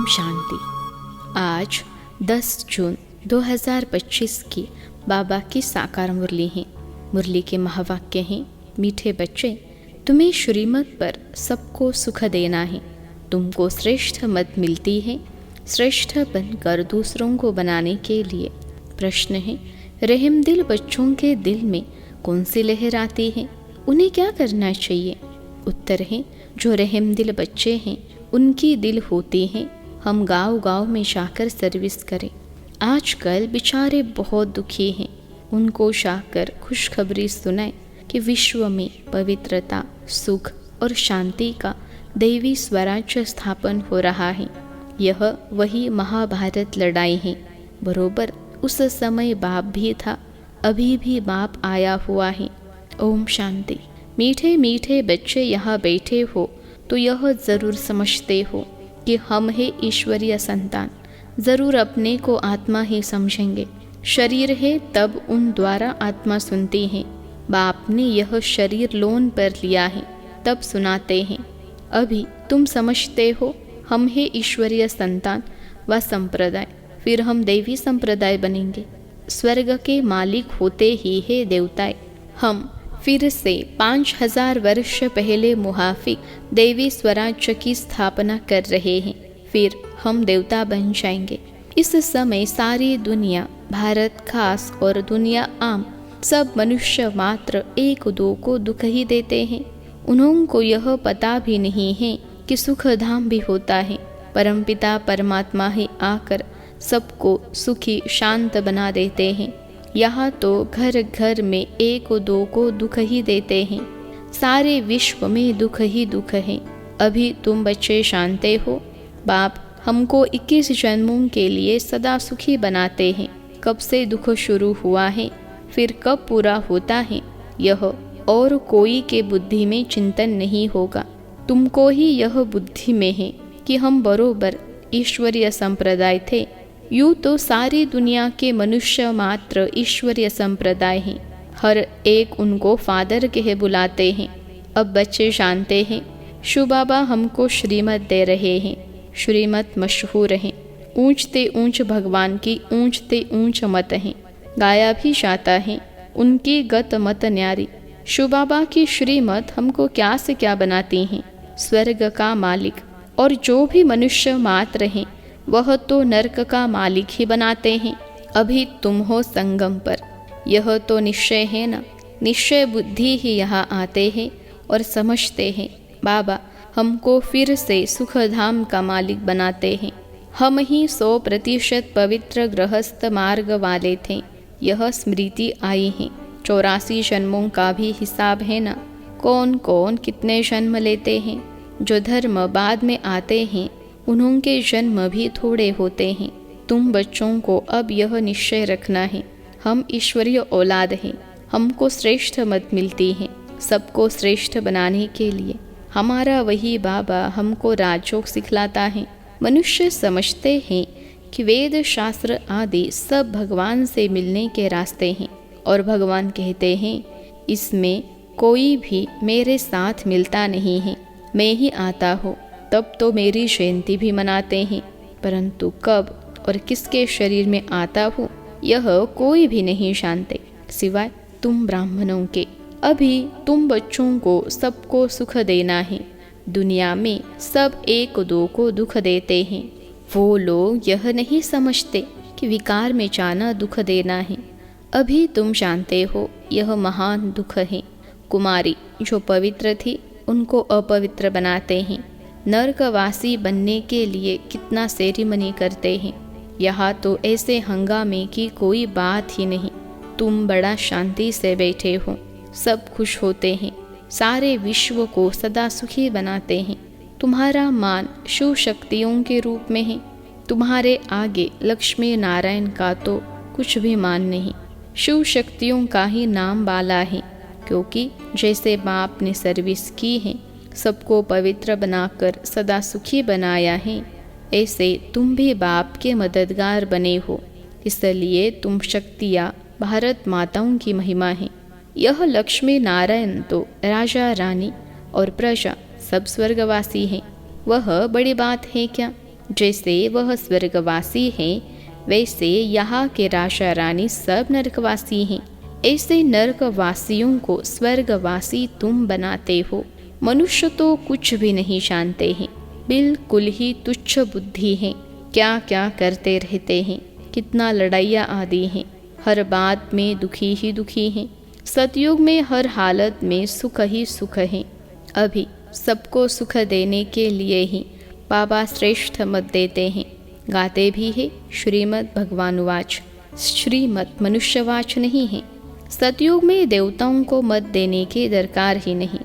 शांति। आज 10 जून 2025 की बाबा की साकार मुरली है। मुरली के महावाक्य हैं, मीठे बच्चे, तुम्हें श्रीमत पर सबको सुख देना है। तुमको श्रेष्ठ मत मिलती है श्रेष्ठ बनकर दूसरों को बनाने के लिए। प्रश्न है, रहमदिल बच्चों के दिल में कौन सी लहर आती है, उन्हें क्या करना चाहिए? उत्तर है, जो रहमदिल बच्चे हैं उनकी दिल होती है हम गांव-गांव में जाकर सर्विस करें। आजकल बेचारे बहुत दुखी हैं, उनको जाकर खुशखबरी सुनाएं कि विश्व में पवित्रता, सुख और शांति का दैवी स्वराज्य स्थापन हो रहा है। यह वही महाभारत लड़ाई है। बरोबर उस समय बाप भी था, अभी भी बाप आया हुआ है। ओम शांति। मीठे मीठे बच्चे यहाँ बैठे हो तो यह ज़रूर समझते हो कि हम है ईश्वरीय संतान। ज़रूर अपने को आत्मा ही समझेंगे। शरीर है तब उन द्वारा आत्मा सुनती है। बाप ने यह शरीर लोन पर लिया है तब सुनाते हैं। अभी तुम समझते हो हम है ईश्वरीय संतान व संप्रदाय, फिर हम देवी संप्रदाय बनेंगे। स्वर्ग के मालिक होते ही है देवताएं। हम फिर से 5000 वर्ष पहले मुहाफिक देवी स्वराज्य की स्थापना कर रहे हैं। फिर हम देवता बन जाएंगे। इस समय सारी दुनिया, भारत खास और दुनिया आम, सब मनुष्य मात्र एक दो को दुख ही देते हैं। उनको यह पता भी नहीं है कि सुख धाम भी होता है। परमपिता परमात्मा ही आकर सबको सुखी शांत बना देते हैं। यहाँ तो घर घर में एक दो को दुख ही देते हैं। सारे विश्व में दुख ही दुख है। अभी तुम बच्चे जानते हो, बाप हमको 21 जन्मों के लिए सदा सुखी बनाते हैं। कब से दुख शुरू हुआ है, फिर कब पूरा होता है, यह और कोई के बुद्धि में चिंतन नहीं होगा। तुमको ही यह बुद्धि में है कि हम बरोबर ईश्वरीय संप्रदाय थे। यूँ तो सारी दुनिया के मनुष्य मात्र ईश्वरीय संप्रदाय हैं। हर एक उनको फादर कहे बुलाते हैं। अब बच्चे जानते हैं, शिव बाबा हमको श्रीमत दे रहे हैं। श्रीमत मशहूर है, ऊंचते ऊंच भगवान की ऊंचते ऊंच मत हैं। गाया भी जाता है, उनकी गत मत न्यारी। शिव बाबा की श्रीमत हमको क्या से क्या बनाती हैं। स्वर्ग का मालिक और जो भी मनुष्य मात्र हैं वह तो नरक का मालिक ही बनाते हैं। अभी तुम हो संगम पर, यह तो निश्चय है ना। निश्चय बुद्धि ही यहाँ आते हैं और समझते हैं बाबा हमको फिर से सुखधाम का मालिक बनाते हैं। हम ही 100% पवित्र गृहस्थ मार्ग वाले थे। यह स्मृति आई है। 84 जन्मों का भी हिसाब है ना। कौन कौन कितने जन्म लेते हैं। जो धर्म बाद में आते हैं उनके जन्म भी थोड़े होते हैं। तुम बच्चों को अब यह निश्चय रखना है, हम ईश्वरीय औलाद हैं। हमको श्रेष्ठ मत मिलती है सबको श्रेष्ठ बनाने के लिए। हमारा वही बाबा हमको राजयोग सिखलाता है। मनुष्य समझते हैं कि वेद शास्त्र आदि सब भगवान से मिलने के रास्ते हैं और भगवान कहते हैं इसमें कोई भी मेरे साथ मिलता नहीं है। मैं ही आता हूँ तब तो मेरी जयंती भी मनाते हैं, परंतु कब और किसके शरीर में आता हूँ यह कोई भी नहीं जानते सिवाय तुम ब्राह्मणों के। अभी तुम बच्चों को सबको सुख देना है। दुनिया में सब एक दो को दुख देते हैं। वो लोग यह नहीं समझते कि विकार में जाना दुख देना है। अभी तुम जानते हो यह महान दुख है। कुमारी जो पवित्र थी उनको अपवित्र बनाते हैं। नरकवासी बनने के लिए कितना सेरेमनी करते हैं। यहाँ तो ऐसे हंगामे की कोई बात ही नहीं। तुम बड़ा शांति से बैठे हो, सब खुश होते हैं। सारे विश्व को सदा सुखी बनाते हैं। तुम्हारा मान शिव शक्तियों के रूप में है। तुम्हारे आगे लक्ष्मी नारायण का तो कुछ भी मान नहीं। शिव शक्तियों का ही नाम बाला है, क्योंकि जैसे बाप ने सर्विस की है, सबको पवित्र बनाकर सदा सुखी बनाया है, ऐसे तुम भी बाप के मददगार बने हो। इसलिए तुम शक्तियाँ भारत माताओं की महिमा है। यह लक्ष्मी नारायण तो राजा रानी और प्रजा सब स्वर्गवासी हैं। वह बड़ी बात है क्या? जैसे वह स्वर्गवासी हैं, वैसे यहाँ के राजा रानी सब नरकवासी हैं। ऐसे नरकवासियों को स्वर्गवासी तुम बनाते हो। मनुष्य तो कुछ भी नहीं जानते हैं, बिल्कुल ही तुच्छ बुद्धि है। क्या क्या करते रहते हैं, कितना लड़ाइयाँ आदि हैं, हर बात में दुखी ही दुखी हैं। सतयुग में हर हालत में सुख ही सुख है। अभी सबको सुख देने के लिए ही बाबा श्रेष्ठ मत देते हैं। गाते भी है श्रीमद् भगवानुवाच, श्रीमद् मनुष्यवाच नहीं है। सतयुग में देवताओं को मत देने की दरकार ही नहीं।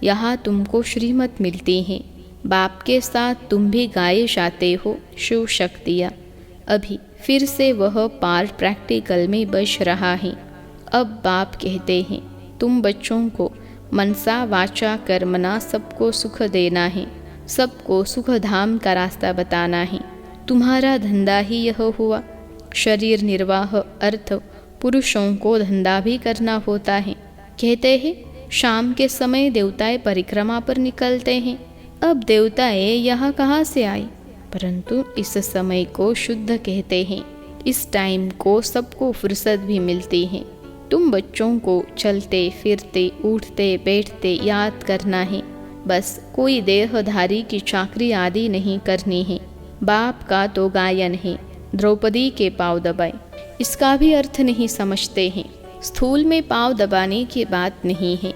यहाँ तुमको श्रीमत मिलती है। बाप के साथ तुम भी गाए जाते हो शिव शक्तियाँ। अभी फिर से वह पार्ट प्रैक्टिकल में बच रहा है। अब बाप कहते हैं तुम बच्चों को मनसा वाचा कर्मना सबको सुख देना है, सबको सुख धाम का रास्ता बताना है। तुम्हारा धंधा ही यह हुआ। शरीर निर्वाह अर्थ पुरुषों को धंधा भी करना होता है। कहते हैं शाम के समय देवताएं परिक्रमा पर निकलते हैं। अब देवताएं यहाँ कहाँ से आए? परंतु इस समय को शुद्ध कहते हैं। इस टाइम को सबको फुर्सत भी मिलती है। तुम बच्चों को चलते फिरते उठते बैठते याद करना है। बस कोई देहधारी की चाकरी आदि नहीं करनी है। बाप का तो गायन है, द्रौपदी के पाँव दबाए, इसका भी अर्थ नहीं समझते हैं। स्थूल में पाँव दबाने की बात नहीं है।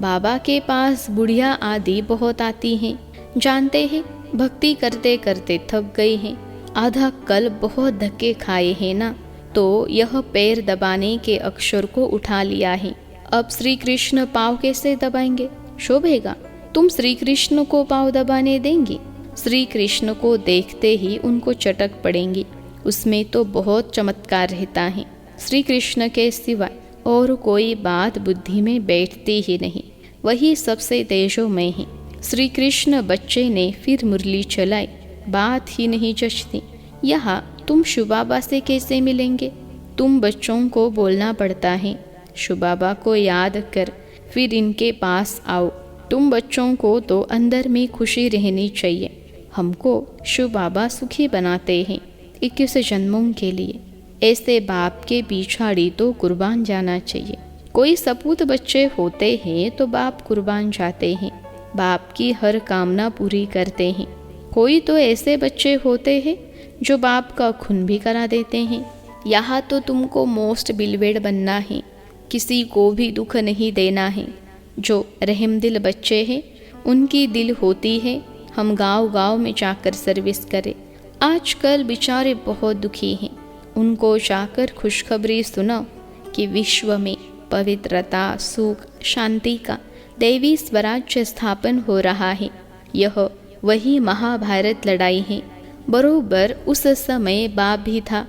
बाबा के पास बुढ़िया आदि बहुत आती हैं। जानते हैं भक्ति करते करते थक गए हैं। आधा कल बहुत धक्के खाए हैं ना, तो यह पैर दबाने के अक्षर को उठा लिया है। अब श्री कृष्ण पाँव कैसे दबाएंगे? शोभेगा? तुम श्री कृष्ण को पाँव दबाने देंगी? श्री कृष्ण को देखते ही उनको चटक पड़ेंगी। उसमें तो बहुत चमत्कार रहता है। श्री कृष्ण के सिवाय और कोई बात बुद्धि में बैठती ही नहीं। वही सबसे तेजोमय है। श्री कृष्ण बच्चे ने फिर मुरली चलाई, बात ही नहीं जचती। यहाँ तुम शुबाबा से कैसे मिलेंगे? तुम बच्चों को बोलना पड़ता है, शुबाबा को याद कर फिर इनके पास आओ। तुम बच्चों को तो अंदर में खुशी रहनी चाहिए। हमको शुबाबा सुखी बनाते हैं 21 जन्मों के लिए। ऐसे बाप के पिछाड़ी तो कुर्बान जाना चाहिए। कोई सपूत बच्चे होते हैं तो बाप कुर्बान जाते हैं, बाप की हर कामना पूरी करते हैं। कोई तो ऐसे बच्चे होते हैं जो बाप का खून भी करा देते हैं। यहाँ तो तुमको मोस्ट बिलवेड बनना है, किसी को भी दुख नहीं देना है। जो रहमदिल बच्चे हैं उनकी दिल होती है हम गांव गांव में जाकर सर्विस करें। आजकल बेचारे बहुत दुखी हैं, उनको जाकर खुशखबरी सुनाओ कि विश्व में पवित्रता सुख शांति का दैवी स्वराज्य स्थापन हो रहा है। यह वही महाभारत लड़ाई है। बरोबर उस समय बाप भी था,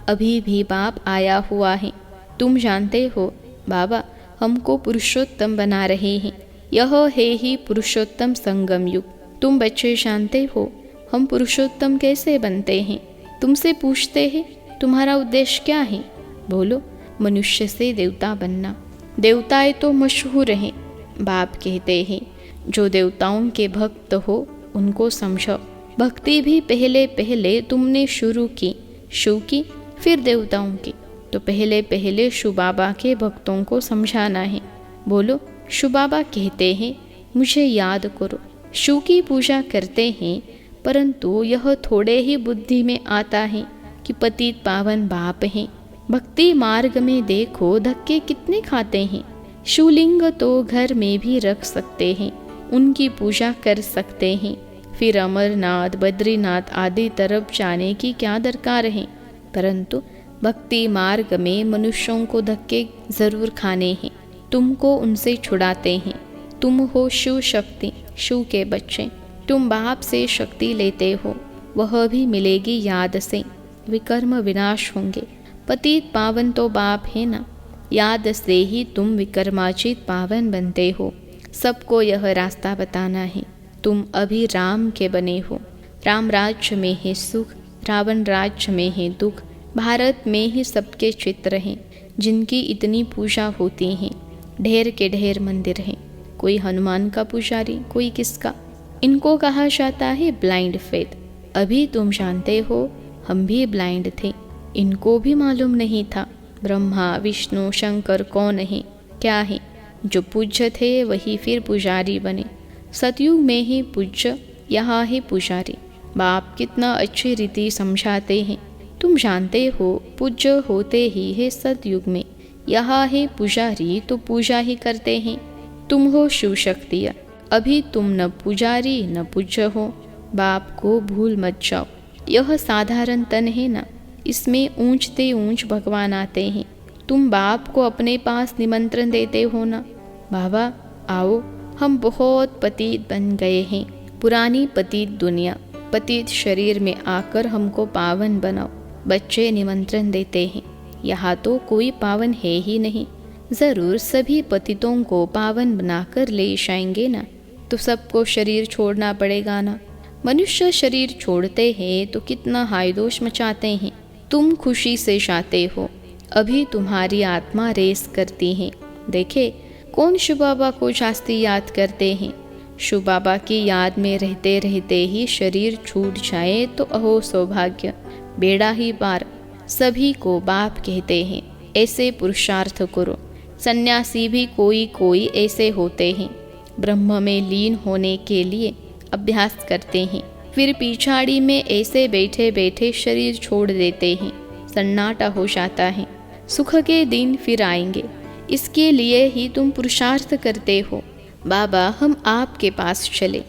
अभी भी बाप आया हुआ है। तुम जानते हो बाबा हमको पुरुषोत्तम बना रहे हैं। यह है ही पुरुषोत्तम संगम युग। तुम बच्चे जानते हो हम पुरुषोत्तम कैसे बनते हैं? तुमसे पूछते हैं तुम्हारा उद्देश्य क्या है? बोलो मनुष्य से देवता बनना। देवताएं तो मशहूर हैं। बाप कहते हैं जो देवताओं के भक्त हो उनको समझो। भक्ति भी पहले पहले तुमने शुरू की, शिव की फिर देवताओं की, तो पहले पहले शिव बाबा के भक्तों को समझाना है। बोलो शिव बाबा कहते हैं मुझे याद करो। शिव की पूजा करते हैं, परंतु यह थोड़े ही बुद्धि में आता है कि पतित पावन बाप हैं। भक्ति मार्ग में देखो धक्के कितने खाते हैं। शिवलिंग तो घर में भी रख सकते हैं, उनकी पूजा कर सकते हैं। फिर अमरनाथ बद्रीनाथ आदि तरफ जाने की क्या दरकार है? परंतु भक्ति मार्ग में मनुष्यों को धक्के जरूर खाने हैं। तुमको उनसे छुड़ाते हैं। तुम हो शिव शक्ति, शिव के बच्चे। तुम बाप से शक्ति लेते हो, वह भी मिलेगी याद से। विकर्म विनाश होंगे। पतित पावन तो बाप है ना, याद से ही तुम विकर्माचित पावन बनते हो। सबको यह रास्ता बताना है। तुम अभी राम के बने हो। राम राज्य में है सुख, रावण राज्य में है दुख। भारत में ही सबके चित्र हैं जिनकी इतनी पूजा होती है। ढेर के ढेर मंदिर हैं, कोई हनुमान का पुजारी कोई किसका। इनको कहा जाता है ब्लाइंड फेथ। अभी तुम जानते हो, हम भी ब्लाइंड थे, इनको भी मालूम नहीं था ब्रह्मा विष्णु शंकर कौन है, क्या है। जो पूज्य थे वही फिर पुजारी बने। सतयुग में ही पूज्य, यहाँ ही पुजारी। बाप कितना अच्छी रीति समझाते हैं। तुम जानते हो पूज्य होते ही है सतयुग में, यहाँ है पुजारी तो पूजा ही करते हैं। तुम हो शिव शक्तियाँ, अभी तुम न पुजारी न पूज्य हो। बाप को भूल मत जाओ, यह साधारण तन है ना, इसमें ऊंचते ऊंच भगवान आते हैं। तुम बाप को अपने पास निमंत्रण देते हो ना, बाबा आओ, हम बहुत पतित बन गए हैं। पुरानी पतित दुनिया, पतित शरीर में आकर हमको पावन बनाओ। बच्चे निमंत्रण देते हैं, यहाँ तो कोई पावन है ही नहीं। ज़रूर सभी पतितों को पावन बनाकर ले जाएंगे ना, तो सबको शरीर छोड़ना पड़ेगा ना। मनुष्य शरीर छोड़ते हैं तो कितना हायदोष मचाते हैं। तुम खुशी से जाते हो, अभी तुम्हारी आत्मा रेस करती है। देखे कौन शिव बाबा को जास्ती याद करते हैं। शिव बाबा की याद में रहते रहते ही शरीर छूट जाए तो अहो सौभाग्य, बेड़ा ही पार। सभी को बाप कहते हैं, ऐसे पुरुषार्थ करो। सन्यासी भी कोई कोई ऐसे होते हैं, ब्रह्म में लीन होने के लिए अभ्यास करते हैं, फिर पिछाड़ी में ऐसे बैठे बैठे शरीर छोड़ देते हैं। सन्नाटा हो जाता है। सुख के दिन फिर आएंगे, इसके लिए ही तुम पुरुषार्थ करते हो। बाबा हम आपके पास चले,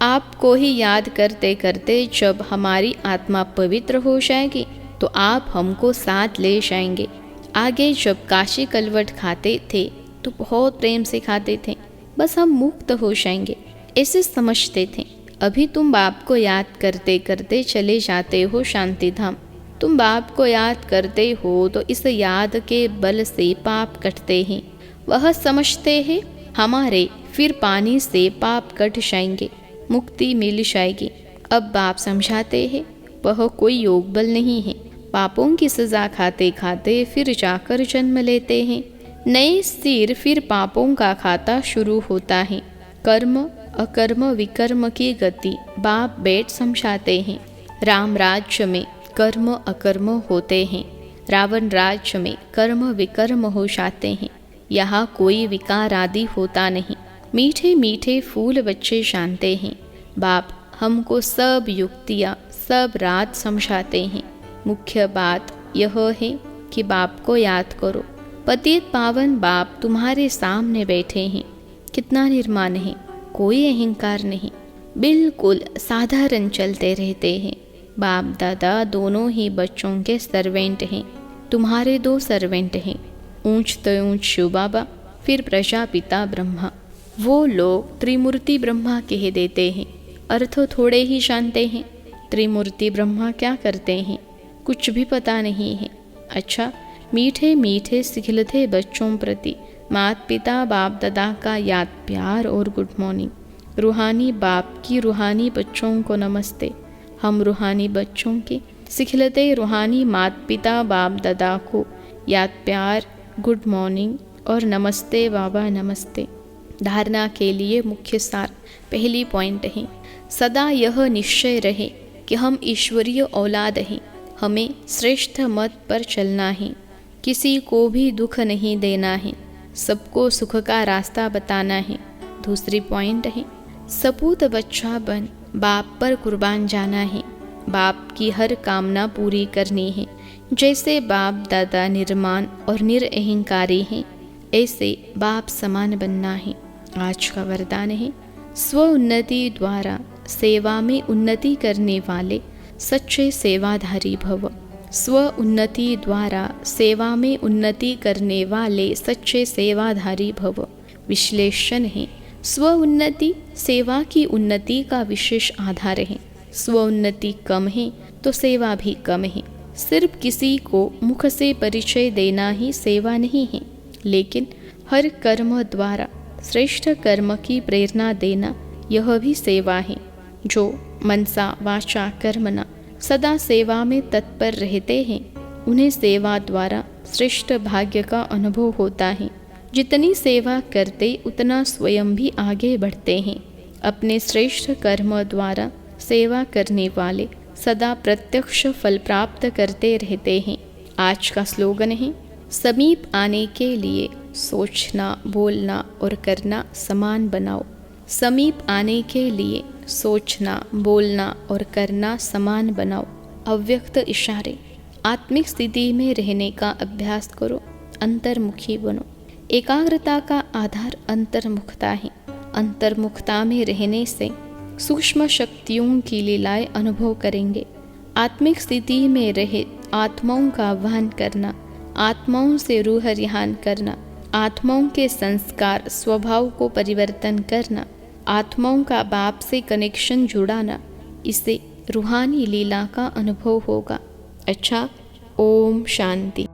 आपको ही याद करते करते जब हमारी आत्मा पवित्र हो जाएगी तो आप हमको साथ ले जाएंगे। आगे जब काशी कलवट खाते थे तो बहुत प्रेम से खाते थे, बस हम मुक्त हो जाएंगे ऐसे समझते थे। अभी तुम बाप को याद करते करते चले जाते हो शांति धाम। तुम बाप को याद करते हो तो इस याद के बल से पाप कटते हैं। वह समझते हैं हमारे, फिर पानी से पाप कट जाएंगे, मुक्ति मिल जाएगी। अब बाप समझाते हैं वह कोई योग बल नहीं है। पापों की सजा खाते खाते फिर जाकर जन्म लेते हैं। नए सिर फिर पापों का खाता शुरू होता है। कर्म अकर्म विकर्म की गति बाप बैठ समझाते हैं। राम राज्य में कर्म अकर्म होते हैं, रावण राज्य में कर्म विकर्म हो जाते हैं। यहाँ कोई विकार आदि होता नहीं। मीठे मीठे फूल बच्चे जानते हैं। बाप हमको सब युक्तियाँ सब रात समझाते हैं। मुख्य बात यह है कि बाप को याद करो। पतित पावन बाप तुम्हारे सामने बैठे हैं। कितना निर्माण है, कोई अहंकार नहीं, बिल्कुल साधारण चलते रहते हैं। बाप दादा दोनों ही बच्चों के सर्वेंट हैं। तुम्हारे 2 सर्वेंट हैं, ऊंच तो ऊंच शिव बाबा, फिर प्रजापिता ब्रह्मा। वो लोग त्रिमूर्ति ब्रह्मा कह देते हैं, अर्थ थोड़े ही जानते हैं। त्रिमूर्ति ब्रह्मा क्या करते हैं कुछ भी पता नहीं है। अच्छा, मीठे मीठे सिखलते बच्चों प्रति माता पिता बाप दादा का याद प्यार और गुड मॉर्निंग। रूहानी बाप की रूहानी बच्चों को नमस्ते। हम रूहानी बच्चों के सिखलते रूहानी माता पिता बाप दादा को याद प्यार गुड मॉर्निंग और नमस्ते बाबा नमस्ते। धारणा के लिए मुख्य सार पहली पॉइंट है, सदा यह निश्चय रहे कि हम ईश्वरीय औलाद हैं। हमें श्रेष्ठ मत पर चलना है, किसी को भी दुख नहीं देना है, सबको सुख का रास्ता बताना है। दूसरी पॉइंट है, सपूत बच्चा बन बाप पर कुर्बान जाना है। बाप की हर कामना पूरी करनी है। जैसे बाप दादा निर्माण और निरअहंकारी हैं, ऐसे बाप समान बनना है। आज का वरदान है, स्व उन्नति द्वारा सेवा में उन्नति करने वाले सच्चे सेवाधारी भव। स्व उन्नति द्वारा सेवा में उन्नति करने वाले सच्चे सेवाधारी भव। विश्लेषण है, स्व उन्नति सेवा की उन्नति का विशेष आधार है। स्व उन्नति कम है तो सेवा भी कम है। सिर्फ किसी को मुख से परिचय देना ही सेवा नहीं है, लेकिन हर कर्म द्वारा श्रेष्ठ कर्म की प्रेरणा देना यह भी सेवा है। जो मनसा वाचा कर्मणा सदा सेवा में तत्पर रहते हैं, उन्हें सेवा द्वारा श्रेष्ठ भाग्य का अनुभव होता है। जितनी सेवा करते उतना स्वयं भी आगे बढ़ते हैं। अपने श्रेष्ठ कर्म द्वारा सेवा करने वाले सदा प्रत्यक्ष फल प्राप्त करते रहते हैं। आज का स्लोगन है, समीप आने के लिए सोचना, बोलना और करना समान बनाओ। समीप आने के लिए सोचना, बोलना और करना समान बनाओ। अव्यक्त इशारे। आत्मिक स्थिति में रहने का अभ्यास करो, अंतर्मुखी बनो। एकाग्रता का आधार अंतर्मुखता है। अंतर्मुखता में रहने से सूक्ष्म शक्तियों की लीलाएं अनुभव करेंगे। आत्मिक स्थिति में रहे आत्माओं का वहन करना, आत्माओं से रूह रिहान करना, आत्माओं के संस्कार स्वभाव को परिवर्तन करना, आत्माओं का बाप से कनेक्शन जुड़ाना, इससे रूहानी लीला का अनुभव होगा। अच्छा, ओम शांति।